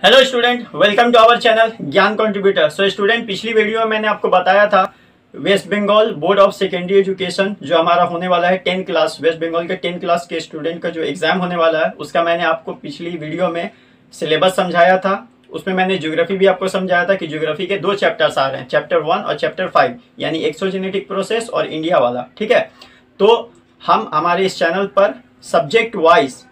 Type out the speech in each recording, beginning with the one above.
Hello student, welcome to our channel Gyan contributor. So student, पिछली video में मैंने आपको बताया था West Bengal board of secondary education जो हमारा होने वाला है 10 क्लास, वेस्ट बंगाल के 10 क्लास के स्टूडेंट का जो एग्जाम होने वाला है उसका मैंने आपको पिछली वीडियो में सिलेबस समझाया था। उसमें मैंने ज्योग्राफी भी आपको समझाया था कि ज्योग्राफी के 2 चैप्टर्स आ रहे हैं, चैप्टर 1 और चैप्टर 5, यानी एक्सोजेनेटिक प्रोसेस और इंडिया वाला। ठीक है, तो हम हमारे इस चैनल पर subject wise,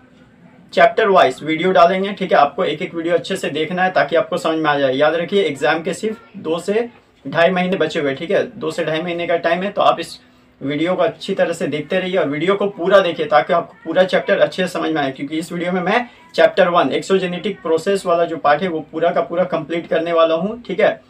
chapter wise video डालेंगे। ठीक है, आपको एक एक वीडियो अच्छे से देखना है ताकि आपको समझ में आ जाए। याद रखिए, एग्जाम के सिर्फ 2 से ढाई महीने बचे हुए। ठीक है, 2 से ढाई महीने का टाइम है, तो आप इस वीडियो को अच्छी तरह से देखते रहिए और वीडियो को पूरा देखिए ताकि आपको पूरा चैप्टर अच्छे से समझ में आए। क्योंकि इस वीडियो में मैं चैप्टर 1 एक्सोजेनेटिक प्रोसेस वाला जो पार्ट है वो पूरा का पूरा कंप्लीट करने वाला हूँ। ठीक है,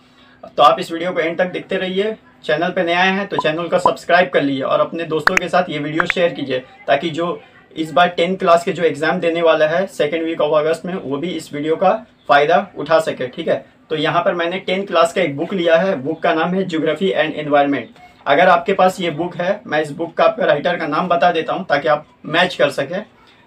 तो आप इस वीडियो को एंड तक देखते रहिए। चैनल पे नए आए हैं तो चैनल को सब्सक्राइब कर लीजिए और अपने दोस्तों के साथ ये वीडियो शेयर कीजिए ताकि जो इस बार 10 क्लास के जो एग्जाम देने वाला है सेकेंड वीक ऑफ अगस्त में, वो भी इस वीडियो का फायदा उठा सके। ठीक है, तो यहाँ पर मैंने 10 क्लास का एक बुक लिया है। बुक का नाम है ज्योग्राफी एंड एनवायरनमेंट। अगर आपके पास ये बुक है, मैं इस बुक का आपका राइटर का नाम बता देता हूँ ताकि आप मैच कर सके।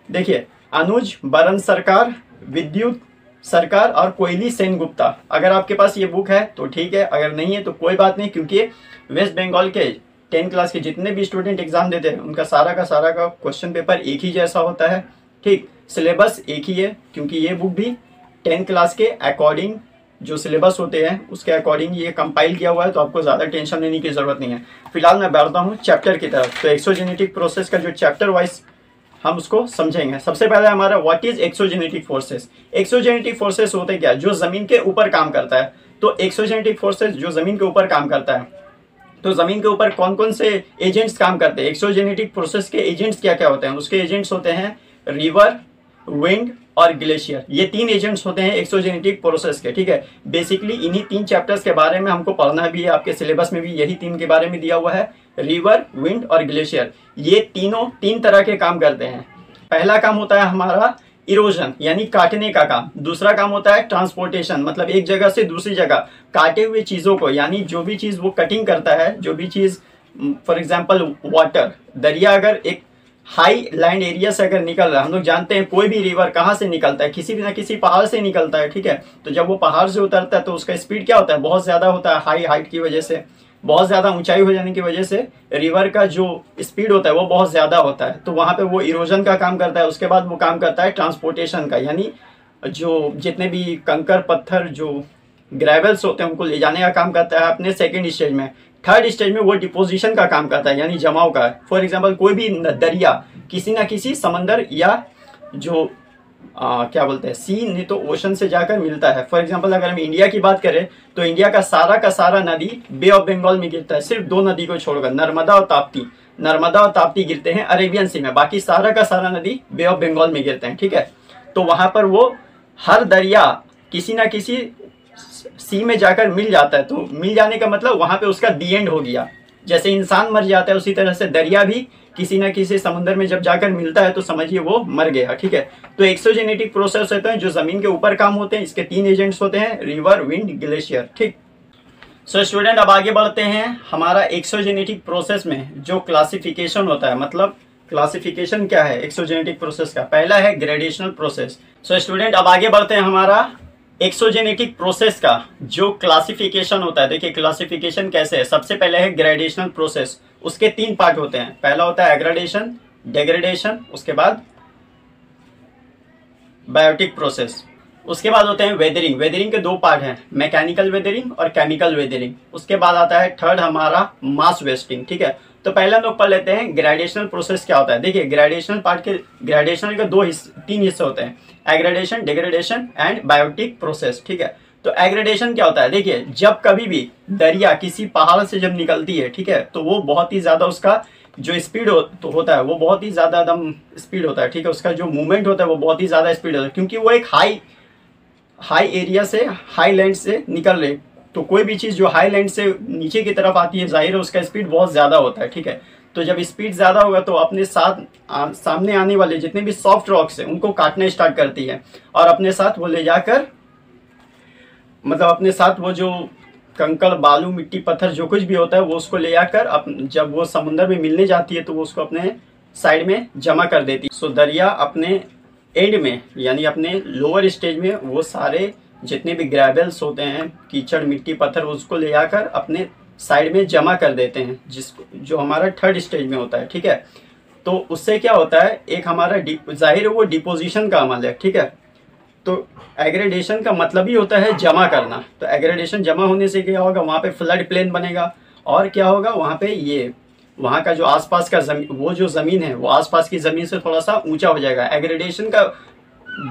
देखिए, अनुज बरन सरकार, विद्युत सरकार और कोयली सेन गुप्ता। अगर आपके पास ये बुक है तो ठीक है, अगर नहीं है तो कोई बात नहीं, क्योंकि वेस्ट बंगाल के 10 क्लास के जितने भी स्टूडेंट एग्जाम देते हैं उनका सारा का क्वेश्चन पेपर एक ही जैसा होता है। ठीक, सिलेबस एक ही है, क्योंकि ये बुक भी 10 क्लास के अकॉर्डिंग जो सिलेबस होते हैं उसके अकॉर्डिंग ये कंपाइल किया हुआ है, तो आपको ज़्यादा टेंशन लेने की ज़रूरत नहीं है। फिलहाल मैं बढ़ता हूँ चैप्टर की तरफ। तो एक्सोजेनेटिक प्रोसेस का जो चैप्टर वाइज हम उसको समझेंगे। सबसे पहले हमारा what is exogenetic forces. Exogenetic forces होते क्या, जो ज़मीन के ऊपर काम करता है। तो एक्सोजेनेटिक फोर्सेस जो ज़मीन के ऊपर काम करता है, तो जमीन के ऊपर कौन कौन से एजेंट्स काम करते हैं। एक्सोजेनेटिक प्रोसेस के एजेंट्स क्या क्या होते हैं, उसके एजेंट्स होते हैं रिवर, विंड और ग्लेशियर। ये 3 एजेंट्स होते हैं एक्सोजेनेटिक प्रोसेस के। ठीक है, बेसिकली इन्हीं 3 चैप्टर्स के बारे में हमको पढ़ना भी है। आपके सिलेबस में भी यही 3 के बारे में दिया हुआ है, रिवर, विंड और ग्लेशियर। ये तीनों 3 तरह के काम करते हैं। पहला काम होता है हमारा इरोजन, यानी काटने का काम। दूसरा काम होता है ट्रांसपोर्टेशन, मतलब एक जगह से दूसरी जगह काटे हुए चीज़ों को, यानी जो भी चीज़ वो कटिंग करता है, जो भी चीज़, फॉर एग्जांपल वाटर, दरिया अगर एक हाई लैंड एरिया से अगर निकल रहा है, हम लोग जानते हैं कोई भी रिवर कहाँ से निकलता है, किसी भी ना किसी पहाड़ से निकलता है। ठीक है, तो जब वो पहाड़ से उतरता है तो उसका स्पीड क्या होता है, बहुत ज़्यादा होता है। हाई हाइट की वजह से, बहुत ज़्यादा ऊंचाई हो जाने की वजह से रिवर का जो स्पीड होता है वो बहुत ज़्यादा होता है, तो वहाँ पे वो इरोजन का काम करता है। उसके बाद वो काम करता है ट्रांसपोर्टेशन का, यानी जो जितने भी कंकर पत्थर जो ग्रेवल्स होते हैं उनको ले जाने का काम करता है अपने सेकेंड स्टेज में। थर्ड स्टेज में वो डिपोजिशन का काम करता है, यानी जमाव का। फॉर एग्जाम्पल कोई भी दरिया किसी ना किसी समंदर या जो क्या बोलते हैं सी, नहीं तो ओशन से जाकर मिलता है। फॉर एग्जांपल अगर हम इंडिया की बात करें तो इंडिया का सारा नदी बे ऑफ बंगाल में गिरता है, सिर्फ 2 नदी को छोड़कर, नर्मदा और ताप्ती। नर्मदा और ताप्ती गिरते हैं अरेबियन सी में, बाकी सारा का सारा नदी बे ऑफ बंगाल में गिरते हैं। ठीक है, तो वहां पर वो हर दरिया किसी ना किसी सी में जाकर मिल जाता है। तो मिल जाने का मतलब वहां पे उसका दी एंड हो गया। जैसे इंसान मर जाता है उसी तरह से दरिया भी किसी न किसी समुद्र में जब जाकर मिलता है तो समझिए वो मर गया। ठीक है, तो एक्सोजेनेटिक प्रोसेस होते हैं जो जमीन के ऊपर काम होते हैं। इसके 3 एजेंट्स होते हैं, रिवर, विंड, ग्लेशियर। ठीक, सो स्टूडेंट, अब आगे बढ़ते हैं। हमारा एक्सोजेनेटिक प्रोसेस में जो क्लासिफिकेशन होता है, मतलब क्लासिफिकेशन क्या है एक्सोजेनेटिक प्रोसेस का, पहला है ग्रेडेशनल प्रोसेस। सो स्टूडेंट, अब आगे बढ़ते हैं। हमारा एक्सोजेनेटिक प्रोसेस का जो क्लासिफिकेशन होता है, देखिए क्लासिफिकेशन कैसे है। सबसे पहले है ग्रेडेशनल प्रोसेस, उसके 3 पार्ट होते हैं। पहला होता है एग्रेडेशन, डेग्रेडेशन, उसके बाद बायोटिक प्रोसेस, उसके बाद होते हैं वेदरिंग। वेदरिंग के 2 पार्ट हैं, मैकेनिकल वेदरिंग और केमिकल वेदरिंग। उसके बाद आता है थर्ड हमारा मास वेस्टिंग। ठीक है, तो पहले हम लोग पढ़ लेते हैं ग्रेडेशनल प्रोसेस क्या होता है। देखिए, ग्रेडेशनल पार्ट के, ग्रेडेशनल के 3 हिस्से होते हैं, aggradation, degradation and biotic process. ठीक है, तो एग्रेडेशन क्या होता है, देखिए जब कभी भी दरिया किसी पहाड़ से जब निकलती है, ठीक है, तो वो बहुत ही ज़्यादा उसका जो स्पीड होता है वो बहुत ही ज़्यादा एकदम स्पीड होता है। ठीक है, उसका जो मूवमेंट होता है वो बहुत ही ज़्यादा स्पीड होता है, क्योंकि वो एक हाई एरिया से, हाई लैंड से निकल रही। तो कोई भी चीज़ जो हाई लैंड से नीचे की तरफ आती है, जाहिर है उसका स्पीड बहुत ज़्यादा होता है। ठीक है, तो जब स्पीड ज़्यादा होगा तो अपने साथ सामने आने वाले जितने भी सॉफ्ट रॉक्स हैं उनको काटना स्टार्ट करती है और अपने साथ वो ले जाकर, मतलब अपने साथ वो जो कंकड़, बालू, मिट्टी, पत्थर जो कुछ भी होता है वो उसको ले जाकर जब वो समुद्र में मिलने जाती है तो वो उसको अपने साइड में जमा कर देती है। सो दरिया अपने एंड में, यानी अपने लोअर स्टेज में, वो सारे जितने भी ग्रेवल्स होते हैं, कीचड़ मिट्टी पत्थर, उसको ले जाकर अपने साइड में जमा कर देते हैं, जिसको जो हमारा थर्ड स्टेज में होता है। ठीक है, तो उससे क्या होता है, एक हमारा जाहिर है वो डिपोजिशन का अमल है। ठीक है, तो एग्रेडेशन का मतलब ही होता है जमा करना। तो एग्रेडेशन जमा होने से क्या होगा, वहाँ पे फ्लड प्लेन बनेगा और क्या होगा, वहाँ पे ये वहाँ का जो आसपास का वो जो ज़मीन है वो आसपास की ज़मीन से थोड़ा सा ऊंचा हो जाएगा। एग्रेडेशन का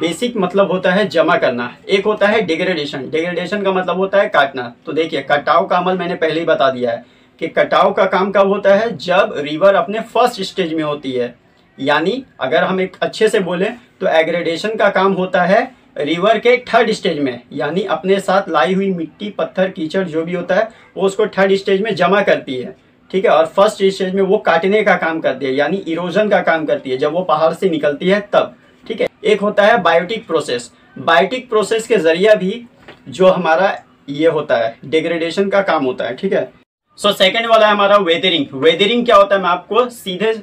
बेसिक मतलब होता है जमा करना। एक होता है डिग्रेडेशन, डिग्रेडेशन का मतलब होता है काटना। तो देखिए, कटाव का अमल मैंने पहले ही बता दिया है कि कटाव का काम कब होता है, जब रिवर अपने फर्स्ट स्टेज में होती है। यानी अगर हम एक अच्छे से बोले तो एग्रेडेशन का काम होता है रिवर के थर्ड स्टेज में, यानी अपने साथ लाई हुई मिट्टी पत्थर कीचड़ जो भी होता है वो उसको थर्ड स्टेज में जमा करती है। ठीक है, और फर्स्ट स्टेज में वो काटने का काम करती है, यानी इरोजन का काम करती है, जब वो पहाड़ से निकलती है तब। ठीक है, एक होता है बायोटिक प्रोसेस। बायोटिक प्रोसेस के जरिए भी जो हमारा ये होता है डिग्रेडेशन का काम होता है। ठीक है, सो सेकंड वाला है हमारा वेदरिंग। वेदरिंग क्या होता है मैं आपको सीधे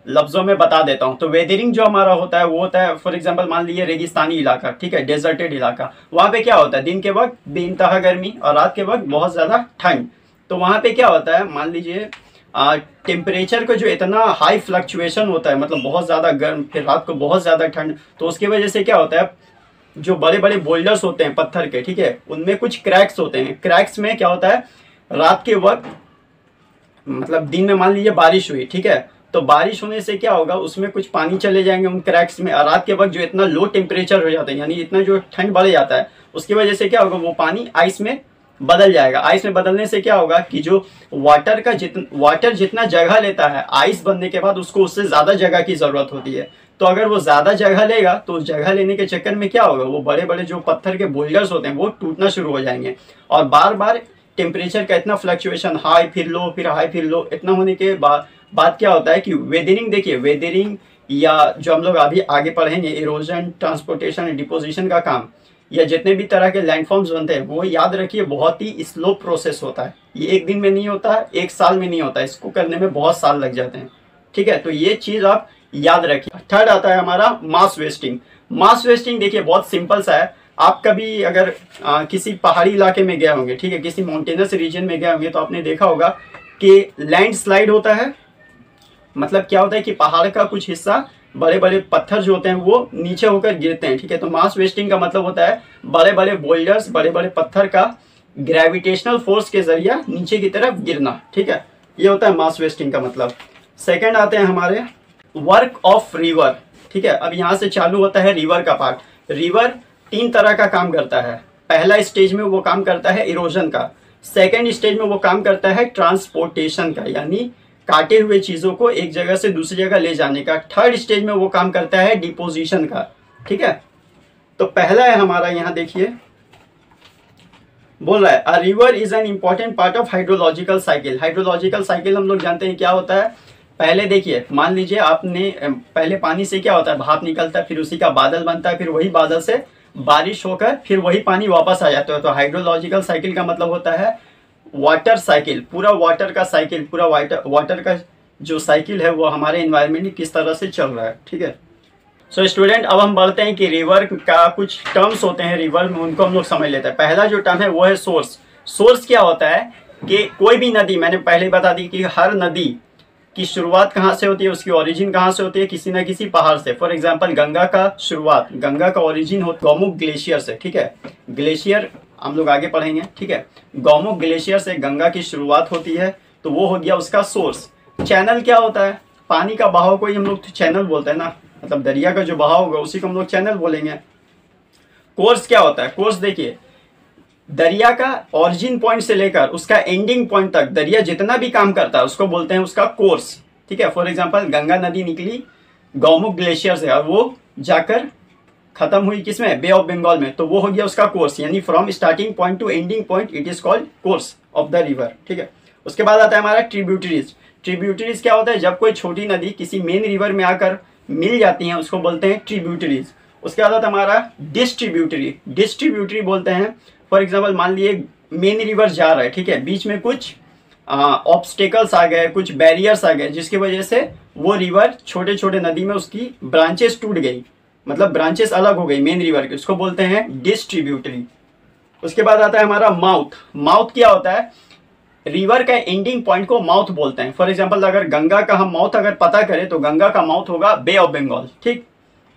लफ्जों में बता देता हूँ। तो वेदरिंग जो हमारा होता है वो होता है, फॉर एग्जांपल मान लीजिए रेगिस्तानी इलाका, ठीक है, डेजर्टेड इलाका, वहाँ पे क्या होता है, दिन के वक्त बेइंतहा गर्मी और रात के वक्त बहुत ज़्यादा ठंड। तो वहाँ पे क्या होता है, मान लीजिए टेम्परेचर का जो इतना हाई फ्लक्चुएशन होता है, मतलब बहुत ज़्यादा गर्म फिर रात को बहुत ज़्यादा ठंड, तो उसकी वजह से क्या होता है, जो बड़े बड़े बोल्डर्स होते हैं पत्थर के, ठीक है, उनमें कुछ क्रैक्स होते हैं। क्रैक्स में क्या होता है, रात के वक्त मतलब दिन में मान लीजिए बारिश हुई, ठीक है, तो बारिश होने से क्या होगा, उसमें कुछ पानी चले जाएंगे उन क्रैक्स में। और रात के वक्त जो इतना लो टेम्परेचर हो जाता है, यानी इतना जो ठंड बढ़ जाता है, उसकी वजह से क्या होगा, वो पानी आइस में बदल जाएगा। आइस में बदलने से क्या होगा कि जो वाटर जितना जगह लेता है आइस बनने के बाद, उसको उससे ज़्यादा जगह की ज़रूरत होती है। तो अगर वो ज़्यादा जगह लेगा तो उस जगह लेने के चक्कर में क्या होगा, वो बड़े बड़े जो पत्थर के बोल्डर्स होते हैं वो टूटना शुरू हो जाएंगे। और बार बार टेम्परेचर का इतना फ्लक्चुएशन, हाई फिर लो फिर हाई फिर लो, इतना होने के बाद क्या होता है कि वेदरिंग, देखिए वेदरिंग या जो हम लोग अभी आगे पढ़ेंगे, इरोजन ट्रांसपोर्टेशन डिपोजिशन का काम, या जितने भी तरह के लैंडफॉर्म्स बनते हैं वो याद रखिए बहुत ही स्लो प्रोसेस होता है। ये एक दिन में नहीं होता है, एक साल में नहीं होता है, इसको करने में बहुत साल लग जाते हैं। ठीक है, तो ये चीज़ आप याद रखिए। थर्ड आता है हमारा मास वेस्टिंग। मास वेस्टिंग देखिए बहुत सिंपल सा है। आप कभी अगर किसी पहाड़ी इलाके में गए होंगे, ठीक है, किसी माउंटेनस रीजन में गए होंगे, तो आपने देखा होगा कि लैंडस्लाइड होता है। मतलब क्या होता है कि पहाड़ का कुछ हिस्सा, बड़े बड़े पत्थर जो होते हैं वो नीचे होकर गिरते हैं। ठीक है, तो मास वेस्टिंग का मतलब होता है बड़े बड़े बोल्डर्स, बड़े बड़े पत्थर का ग्रेविटेशनल फोर्स के जरिए नीचे की तरफ गिरना। ठीक है, ये होता है मास वेस्टिंग का मतलब। सेकंड आते हैं हमारे वर्क ऑफ रिवर। ठीक है, अब यहाँ से चालू होता है रिवर का पार्ट। रिवर 3 तरह का काम करता है। पहला स्टेज में वो काम करता है इरोजन का, सेकेंड स्टेज में वो काम करता है ट्रांसपोर्टेशन का, यानी काटे हुए चीज़ों को एक जगह से दूसरी जगह ले जाने का, थर्ड स्टेज में वो काम करता है डिपोजिशन का। ठीक है, तो पहला है हमारा, यहाँ देखिए बोल रहा है a river is an important part of hydrological cycle. Hydrological cycle हम लोग जानते हैं क्या होता है। पहले देखिए, मान लीजिए आपने पहले पानी से क्या होता है, भाप निकलता है, फिर उसी का बादल बनता है, फिर वही बादल से बारिश होकर फिर वही पानी वापस आ जाता है। तो हाइड्रोलॉजिकल साइकिल का मतलब होता है वाटर साइकिल, पूरा वाटर का साइकिल, पूरा वाटर का जो साइकिल है वो हमारे एनवायरनमेंट में किस तरह से चल रहा है। ठीक है, सो स्टूडेंट अब हम बढ़ते हैं कि रिवर का कुछ टर्म्स होते हैं रिवर में, उनको हम लोग समझ लेते हैं। पहला जो टर्म है वो है सोर्स। सोर्स क्या होता है कि कोई भी नदी, मैंने पहले बता दी कि हर नदी की शुरुआत कहाँ से होती है, उसकी ओरिजिन कहाँ से होती है, किसी न किसी पहाड़ से। फॉर एग्जांपल गंगा का शुरुआत, गंगा का ओरिजिन हो गौमुख ग्लेशियर से। ठीक है, ग्लेशियर हम लोग आगे पढ़ेंगे। ठीक है, गौमुख ग्लेशियर से गंगा की शुरुआत होती है, तो वो हो गया उसका सोर्स। चैनल क्या होता है, पानी का बहाव को ही हम लोग चैनल बोलते हैं ना, मतलब दरिया का जो बहाव होगा उसी को हम लोग चैनल बोलेंगे। कोर्स क्या होता है, कोर्स देखिए दरिया का ओरिजिन पॉइंट से लेकर उसका एंडिंग पॉइंट तक दरिया जितना भी काम करता है उसको बोलते हैं उसका कोर्स। ठीक है, फॉर एग्जांपल गंगा नदी निकली गौमुख ग्लेशियर से और वो जाकर खत्म हुई किसमें, बे ऑफ बंगाल में, तो वो हो गया उसका कोर्स, यानी from starting point two ending point it is called course of the river. ठीक है, उसके बाद आता है हमारा ट्रिब्यूटरीज। ट्रिब्यूटरीज क्या होता है, जब कोई छोटी नदी किसी मेन रिवर में आकर मिल जाती हैं उसको बोलते हैं ट्रिब्यूटरीज। उसके बाद आता है हमारा डिस्ट्रीब्यूटरी। डिस्ट्रीब्यूटरी बोलते हैं, फॉर एग्जाम्पल मान लिए मेन रिवर जा रहा है, ठीक है, बीच में कुछ ऑब्स्टेकल्स आ गए, कुछ बैरियर्स आ गए, जिसकी वजह से वो रिवर छोटे छोटे नदी में उसकी ब्रांचेस टूट गई, मतलब ब्रांचेस अलग हो गई मेन रिवर की, उसको बोलते हैं डिस्ट्रीब्यूटरी। उसके बाद आता है हमारा माउथ। माउथ क्या होता है, रिवर का एंडिंग पॉइंट को माउथ बोलते हैं। फॉर एग्जांपल अगर गंगा का हम माउथ अगर पता करें तो गंगा का माउथ होगा बे ऑफ बंगाल, ठीक।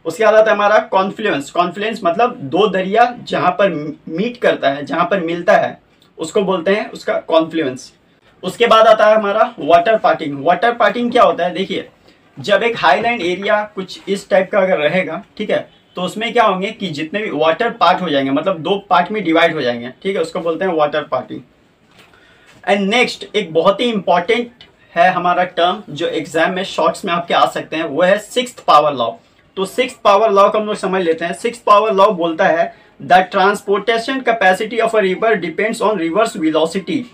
उसके बाद आता है हमारा कॉन्फ्लुएंस। कॉन्फ्लुएंस मतलब दो दरिया जहां पर मीट करता है, जहां पर मिलता है, उसको बोलते हैं उसका कॉन्फ्लुएंस। उसके बाद आता है हमारा वाटर पार्टिंग। वाटर पार्टिंग क्या होता है, देखिए जब एक हाईलैंड एरिया कुछ इस टाइप का अगर रहेगा, ठीक है, तो उसमें क्या होंगे कि जितने भी वाटर पार्ट हो जाएंगे, मतलब दो पार्ट में डिवाइड हो जाएंगे, ठीक है, उसको बोलते हैं वाटर पार्टिंग। एंड नेक्स्ट एक बहुत ही इंपॉर्टेंट है हमारा टर्म जो एग्जाम में शॉर्ट्स में आपके आ सकते हैं, वो है सिक्स्थ पावर लॉ। तो सिक्स्थ पावर लॉ को हम लोग समझ लेते हैं। सिक्स्थ पावर लॉ बोलता है the transportation capacity of a river depends on river's velocity,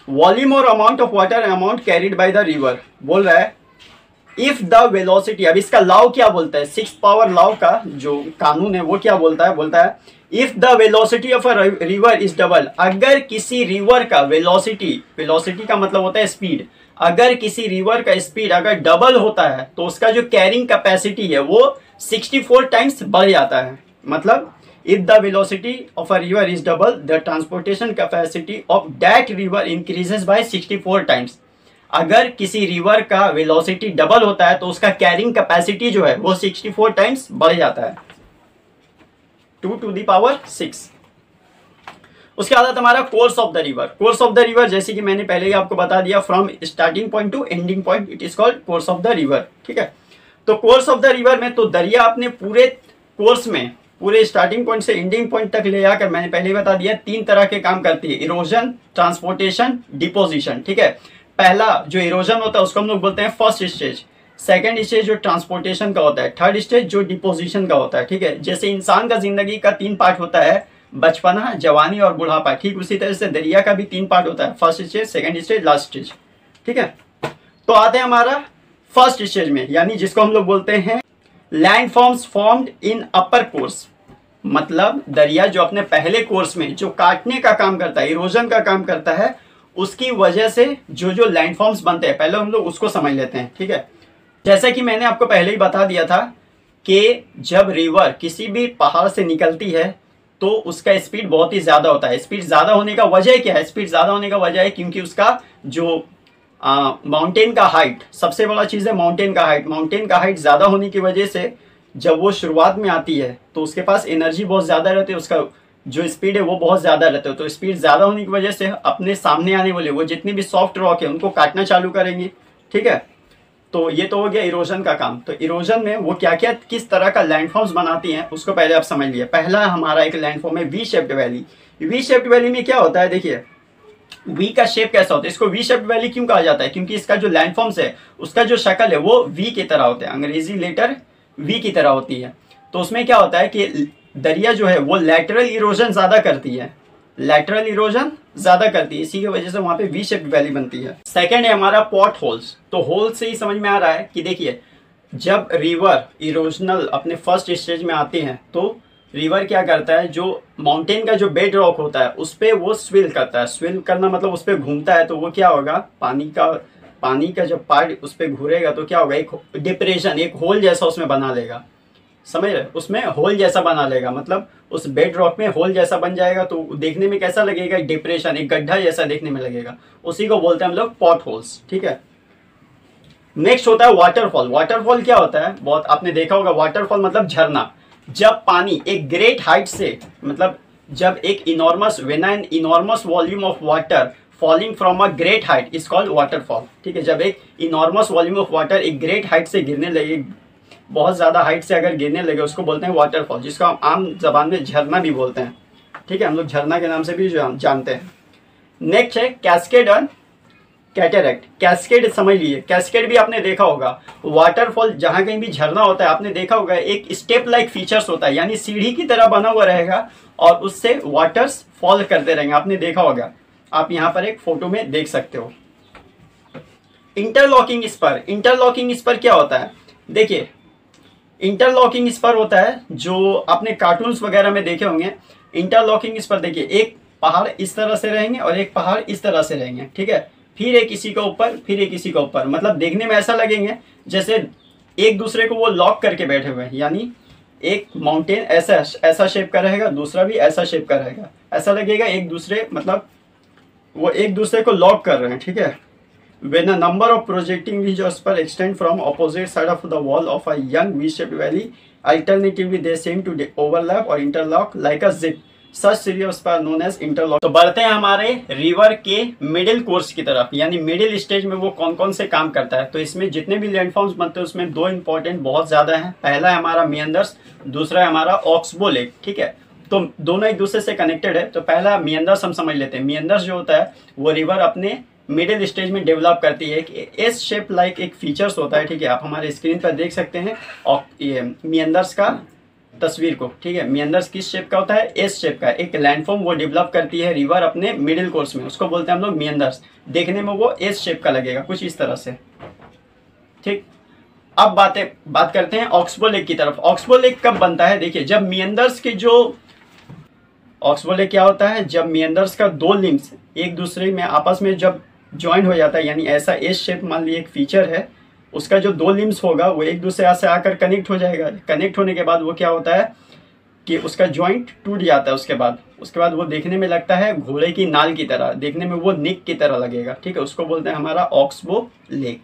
volume और amount of water amount carried by the river. बोल रहा है इफ द वेलोसिटी, अब इसका लॉ क्या बोलता है, सिक्स पावर लॉ का जो कानून है वो क्या बोलता है, बोलता है if the velocity of a river is double, अगर किसी रिवर का वेलोसिटी, वेलोसिटी का मतलब होता है स्पीड, अगर किसी रिवर का स्पीड अगर डबल होता है तो उसका जो कैरिंग कैपेसिटी है वो 64 टाइम्स बढ़ जाता है। मतलब if the velocity of a river is double, the transportation capacity of that river increases by 64 times। अगर किसी रिवर का वेलोसिटी डबल होता है तो उसका कैरिंग कैपेसिटी जो है वो 64 टाइम्स बढ़ जाता है, 2 to the power 6। उसके बाद हमारा course of the river. Course of the river जैसे कि मैंने पहले ही आपको बता दिया, from starting point two ending point it is called course of the river, ठीक है। तो कोर्स ऑफ द रिवर में तो दरिया अपने पूरे कोर्स में, पूरे स्टार्टिंग पॉइंट से एंडिंग पॉइंट तक ले जाकर, मैंने पहले ही बता दिया, तीन तरह के काम करती है, इरोजन, ट्रांसपोर्टेशन, डिपोजिशन, ठीक है। पहला जो इरोजन होता है उसको हम लोग बोलते हैं फर्स्ट स्टेज, सेकंड स्टेज जो ट्रांसपोर्टेशन का होता है, थर्ड स्टेज जो डिपोजिशन का होता है, ठीक है। जैसे इंसान का जिंदगी का तीन पार्ट होता है, बचपना, जवानी और बुढ़ापा, ठीक उसी तरह से दरिया का भी तीन पार्ट होता है, first stage, second stage, last stage, ठीक है। तो आते हैं हमारा फर्स्ट स्टेज में, यानी जिसको हम लोग बोलते हैं landforms formed in upper course, मतलब दरिया जो अपने पहले कोर्स में जो काटने का काम करता है, इरोजन का काम करता है, उसकी वजह से जो जो लैंडफॉर्म्स बनते हैं, पहले हम लोग उसको समझ लेते हैं, ठीक है। जैसा कि मैंने आपको पहले ही बता दिया था कि जब रिवर किसी भी पहाड़ से निकलती है तो उसका स्पीड बहुत ही ज्यादा होता है। स्पीड ज्यादा होने का वजह क्या है, स्पीड ज्यादा होने का वजह है क्योंकि उसका जो माउंटेन का हाइट, सबसे बड़ा चीज है माउंटेन का हाइट। माउंटेन का हाइट ज्यादा होने की वजह से जब वो शुरुआत में आती है तो उसके पास एनर्जी बहुत ज्यादा रहती है, उसका जो स्पीड है वो बहुत ज्यादा रहता है। तो स्पीड ज्यादा होने की वजह से अपने सामने आने वाले वो जितनी भी सॉफ्ट रॉक है उनको काटना चालू करेंगे, ठीक है। तो ये तो हो गया इरोजन का काम। तो इरोजन में वो क्या क्या किस तरह का लैंडफॉर्म्स बनाती हैं उसको पहले आप समझ लिए। पहला हमारा एक लैंडफॉर्म है V shaped valley. V shaped valley में क्या होता है, देखिए वी का शेप कैसा होता है, इसको वी शेप्ड वैली क्यों कहा जाता है, क्योंकि इसका जो लैंडफॉर्म्स है उसका जो शक्ल है वो वी की तरह होता है, अंग्रेजी लेटर वी की तरह होती है। तो उसमें क्या होता है कि दरिया जो है वो लैटरल इरोजन ज्यादा करती है, लैटरल इरोजन ज्यादा करती है, इसी की वजह से वहां पे वी शेप्ड वैली बनती है। सेकंड है हमारा पॉट होल्स। तो होल से ही समझ में आ रहा है कि देखिए जब रिवर इरोजनल अपने फर्स्ट स्टेज में आते हैं तो रिवर क्या करता है, जो माउंटेन का जो बेड रॉक होता है उस पर वो स्विल करता है। स्विल करना मतलब उस पर घूमता है, तो वो क्या होगा, पानी का जब पार्ट उस पर घूरेगा तो क्या होगा, एक डिप्रेशन, एक होल जैसा उसमें बना लेगा, समझ रहे, उसमें होल जैसा बना लेगा, मतलब उस बेड रॉक में होल जैसा बन जाएगा। तो देखने में कैसा लगेगा, डिप्रेशन, एक गड्ढा जैसा देखने में लगेगा, उसी को बोलते हैं हम लोग पॉट होल्स, ठीक है। नेक्स्ट होता है वाटरफॉल। वाटरफॉल क्या होता है, बहुत आपने देखा होगा, वाटरफॉल मतलब झरना। जब पानी एक ग्रेट हाइट से, मतलब जब एक enormous, when an enormous volume of water falling from a great height is called waterfall, ठीक है। जब एक इनॉर्मस वॉल्यूम ऑफ वाटर एक ग्रेट हाइट से गिरने लगे, बहुत ज्यादा हाइट से अगर गिरने लगे, उसको बोलते हैं वाटरफॉल, जिसको हम आम जबान में झरना भी बोलते हैं, ठीक है। हम लोग झरना के नाम से भी जानते हैं। नेक्स्ट है कैस्केड और कैटरैक्ट। कैस्केड समझ लीजिए, कैस्केड भी आपने देखा होगा, वाटरफॉल जहां कहीं भी झरना होता है आपने देखा होगा एक स्टेप लाइक फीचर्स होता है, यानी सीढ़ी की तरह बना हुआ रहेगा और उससे वाटर्स फॉल करते रहेंगे, आपने देखा होगा। आप यहाँ पर एक फोटो में देख सकते हो। Interlocking spur. इंटरलॉकिंग स्पर क्या होता है, देखिए इंटरलॉकिंग स्पर होता है जो आपने कार्टून्स वगैरह में देखे होंगे। इंटरलॉकिंग स्पर देखिए, एक पहाड़ इस तरह से रहेंगे और एक पहाड़ इस तरह से रहेंगे, ठीक है। फिर एक इसी के ऊपर, फिर एक इसी के ऊपर, मतलब देखने में ऐसा लगेंगे जैसे एक दूसरे को वो लॉक करके बैठे हुए हैं, यानी एक माउंटेन ऐसा ऐसा शेप का रहेगा, दूसरा भी ऐसा शेप का रहेगा, ऐसा लगेगा एक दूसरे मतलब वो एक दूसरे को लॉक कर रहे हैं, ठीक है। When a number of projecting V-spur extend from opposite side of the wall of a young V-shaped valley, alternatively they seem to overlap or interlock like a zip. Such series of spur known as interlock. तो बढ़ते हैं हमारे river के middle course की तरफ, यानी middle stage में वो कौन कौन से काम करता है। तो इसमें जितने भी लैंडफॉर्म्स बनते हैं उसमें दो इंपॉर्टेंट बहुत ज्यादा हैं। पहला है हमारा मियंदर्स, दूसरा है हमारा ऑक्सबो लेक, ठीक है। तो दोनों एक दूसरे से कनेक्टेड है। तो पहला मियंदर्स हम समझ लेते हैं। मियंदर्स जो होता है वो रिवर अपने मिडिल स्टेज में डेवलप करती है। कि एस शेप लाइक एक फीचर्स होता है, ठीक है। आप हमारे स्क्रीन पर देख सकते हैं और ये मियंदर्स का तस्वीर को, ठीक है। मियंदर्स किस शेप का होता है? एस शेप का एक लैंडफॉर्म वो डेवलप करती है रिवर अपने मिडिल कोर्स में, उसको बोलते हैं हम लोग मियंदर्स। देखने में वो एस शेप का लगेगा कुछ इस तरह से, ठीक। अब बात करते हैं ऑक्सबो लेक की तरफ। ऑक्सबो लेक कब बनता है? देखिए, जब मियंदर्स के जो ऑक्सबो लेक क्या होता है, जब मियंदर्स का दो लिम्स एक दूसरे में आपस में जब ज्वाइन हो जाता है, यानी ऐसा एस शेप मान लीजिए एक फीचर है, उसका जो दो लिम्स होगा वो एक दूसरे से आकर कनेक्ट हो जाएगा। कनेक्ट होने के बाद वो क्या होता है कि उसका जॉइंट टूट जाता है। उसके बाद वो देखने में लगता है घोड़े की नाल की तरह, देखने में वो निक की तरह लगेगा, ठीक है। उसको बोलते हैं हमारा ऑक्सबो लेक।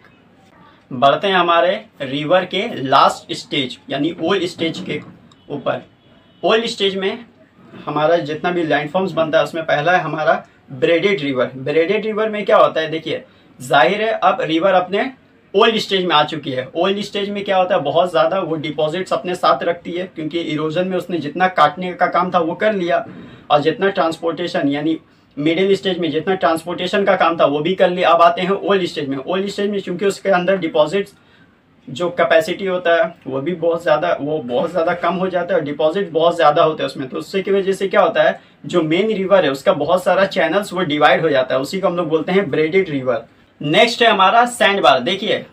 बढ़ते हैं हमारे रिवर के लास्ट स्टेज यानी ओल्ड स्टेज के ऊपर। ओल्ड स्टेज में हमारा जितना भी लैंडफॉर्म्स बनता है उसमें पहला है हमारा ब्रेडेड रिवर। ब्रेडेड रिवर में क्या होता है? देखिए, जाहिर है अब रिवर अपने ओल्ड स्टेज में आ चुकी है। ओल्ड स्टेज में क्या होता है, बहुत ज़्यादा वो डिपॉजिट्स अपने साथ रखती है, क्योंकि इरोजन में उसने जितना काटने का काम था वो कर लिया, और जितना ट्रांसपोर्टेशन यानी मिडिल स्टेज में जितना ट्रांसपोर्टेशन का काम था वो भी कर लिया। अब आते हैं ओल्ड स्टेज में। ओल्ड स्टेज में चूंकि उसके अंदर डिपॉजिट्स जो कैपेसिटी होता है वो भी बहुत ज़्यादा कम हो जाता है, और डिपॉजिट बहुत ज़्यादा होते हैं उसमें। तो उससे की वजह से क्या होता है, जो मेन रिवर है उसका बहुत सारा चैनल्स वो डिवाइड हो जाता है, उसी को हम लोग बोलते हैं ब्रेडेड रिवर। नेक्स्ट है हमारा सैंड बार। देखिए,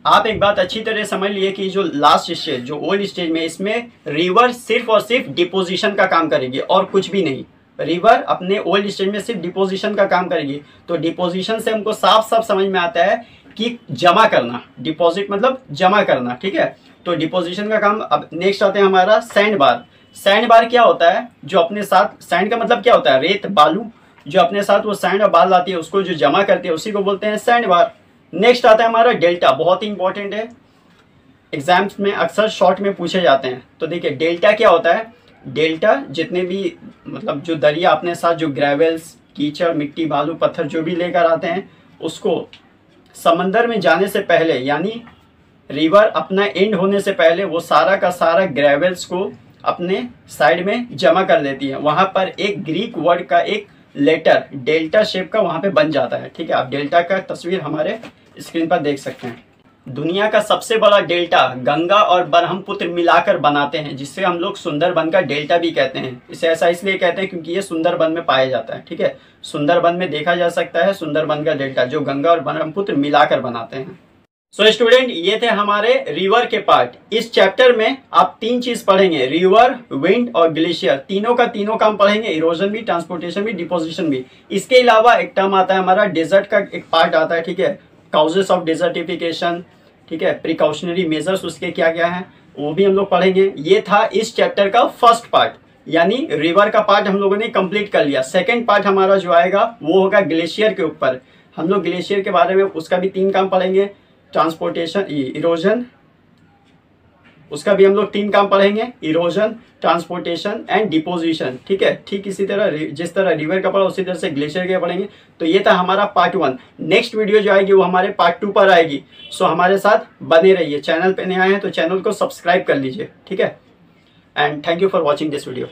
आप एक बात अच्छी तरह समझ लिए कि जो लास्ट स्टेज जो ओल्ड स्टेज में, इसमें रिवर सिर्फ और सिर्फ डिपोजिशन का काम करेगी और कुछ भी नहीं। रिवर अपने ओल्ड स्टेज में सिर्फ डिपोजिशन का काम करेगी। तो डिपोजिशन से हमको साफ साफ समझ में आता है कि जमा करना, डिपॉजिट मतलब जमा करना, ठीक है। तो डिपोजिशन का काम। अब नेक्स्ट आते हैं हमारा सैंड बार। सैंड बार क्या होता है? जो अपने साथ, सैंड का मतलब क्या होता है? रेत, बालू, जो अपने साथ वो सैंड और बाल लाती है उसको जो जमा करती है उसी को बोलते हैं सैंड बार। नेक्स्ट आता है हमारा डेल्टा। बहुत ही इंपॉर्टेंट है, एग्जाम्स में अक्सर शॉर्ट में पूछे जाते हैं। तो देखिए, डेल्टा क्या होता है? डेल्टा जितने भी मतलब जो दरिया अपने साथ जो ग्रेवल्स, कीचड़, मिट्टी, बालू, पत्थर जो भी लेकर आते हैं उसको समंदर में जाने से पहले, यानी रिवर अपना एंड होने से पहले वो सारा का सारा ग्रेवल्स को अपने साइड में जमा कर देती है। वहाँ पर एक ग्रीक वर्ड का एक लेटर डेल्टा शेप का वहाँ पे बन जाता है, ठीक है। आप डेल्टा का तस्वीर हमारे स्क्रीन पर देख सकते हैं। दुनिया का सबसे बड़ा डेल्टा गंगा और ब्रह्मपुत्र मिलाकर बनाते हैं, जिससे हम लोग सुंदरबन का डेल्टा भी कहते हैं। इसे ऐसा इसलिए कहते हैं क्योंकि ये सुंदरबन में पाया जाता है, ठीक है। सुंदरबन में देखा जा सकता है सुंदरबन का डेल्टा जो गंगा और ब्रह्मपुत्र मिलाकर बनाते हैं। सो स्टूडेंट, ये थे हमारे रिवर के पार्ट। इस चैप्टर में आप तीन चीज पढ़ेंगे, रिवर, विंड और ग्लेशियर। तीनों का तीनों काम पढ़ेंगे, इरोजन भी, ट्रांसपोर्टेशन भी, डिपोजिशन भी। इसके अलावा एक टर्म आता है हमारा डेजर्ट का एक पार्ट आता है, ठीक है। काउजेस ऑफ डेजर्टिफिकेशन, ठीक है। प्रिकॉशनरी मेजर्स उसके क्या क्या हैं वो भी हम लोग पढ़ेंगे। ये था इस चैप्टर का फर्स्ट पार्ट, यानी रिवर का पार्ट हम लोगों ने कंप्लीट कर लिया। सेकंड पार्ट हमारा जो आएगा वो होगा ग्लेशियर के ऊपर। हम लोग ग्लेशियर के बारे में उसका भी तीन काम पढ़ेंगे, ट्रांसपोर्टेशन, इरोजन, उसका भी हम लोग तीन काम पढ़ेंगे, इरोजन, ट्रांसपोर्टेशन एंड डिपोजिशन, ठीक है। ठीक इसी तरह जिस तरह रिवर का पढ़ा उसी तरह से ग्लेशियर के पढ़ेंगे। तो ये था हमारा पार्ट 1। नेक्स्ट वीडियो जो आएगी वो हमारे पार्ट 2 पर आएगी। सो हमारे साथ बने रहिए। चैनल पे नए आए हैं तो चैनल को सब्सक्राइब कर लीजिए, ठीक है। And thank you for watching this video.